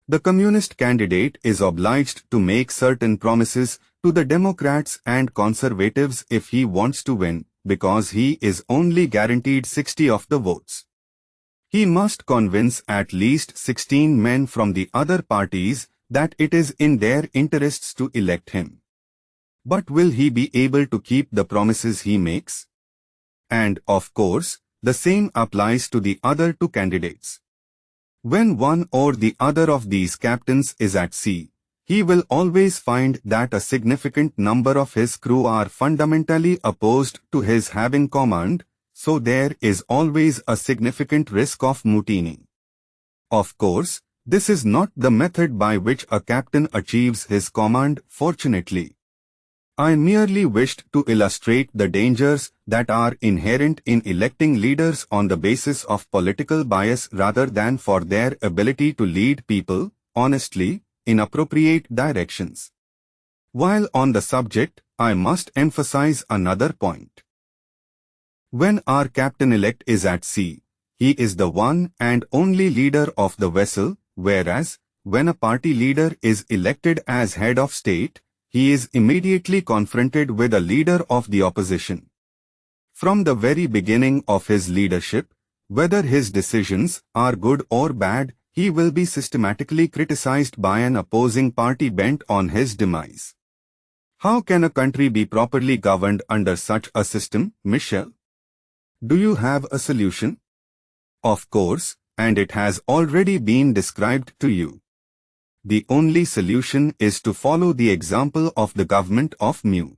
The communist candidate is obliged to make certain promises to the Democrats and Conservatives if he wants to win, because he is only guaranteed 60 of the votes. He must convince at least 16 men from the other parties that it is in their interests to elect him. But will he be able to keep the promises he makes? And, of course, the same applies to the other two candidates. When one or the other of these captains is at sea, he will always find that a significant number of his crew are fundamentally opposed to his having command, so there is always a significant risk of mutiny. Of course, this is not the method by which a captain achieves his command, fortunately. I merely wished to illustrate the dangers that are inherent in electing leaders on the basis of political bias rather than for their ability to lead people, honestly, in appropriate directions. While on the subject, I must emphasize another point. When our captain-elect is at sea, he is the one and only leader of the vessel, whereas, when a party leader is elected as head of state, he is immediately confronted with a leader of the opposition. From the very beginning of his leadership, whether his decisions are good or bad, he will be systematically criticized by an opposing party bent on his demise. How can a country be properly governed under such a system, Michel? Do you have a solution? Of course, and it has already been described to you. The only solution is to follow the example of the government of Mu.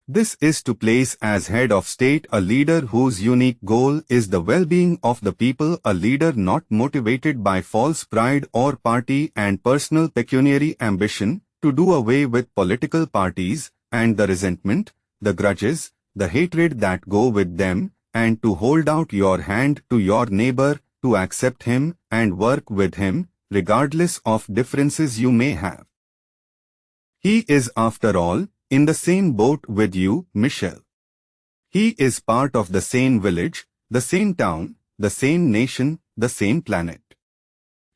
This is to place as head of state a leader whose unique goal is the well-being of the people, a leader not motivated by false pride or party and personal pecuniary ambition, to do away with political parties and the resentment, the grudges, the hatred that go with them, and to hold out your hand to your neighbor, to accept him and work with him, regardless of differences you may have. He is, after all, in the same boat with you, Michel. He is part of the same village, the same town, the same nation, the same planet.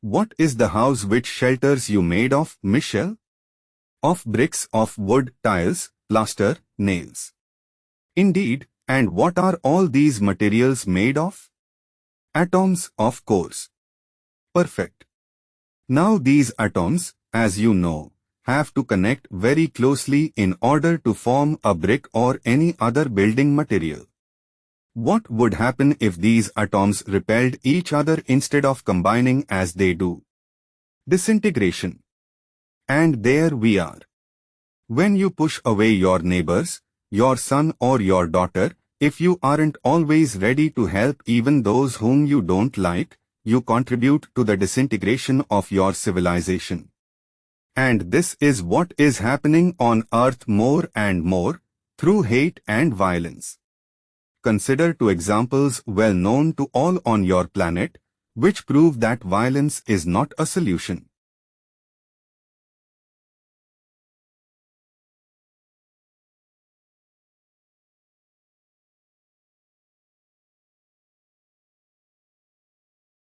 What is the house which shelters you made of, Michel? Of bricks, of wood, tiles, plaster, nails. Indeed, and what are all these materials made of? Atoms, of course. Perfect. Now these atoms, as you know, have to connect very closely in order to form a brick or any other building material. What would happen if these atoms repelled each other instead of combining as they do? Disintegration. And there we are. When you push away your neighbors, your son or your daughter, if you aren't always ready to help even those whom you don't like, you contribute to the disintegration of your civilization. And this is what is happening on earth more and more, through hate and violence. Consider two examples well known to all on your planet, which prove that violence is not a solution.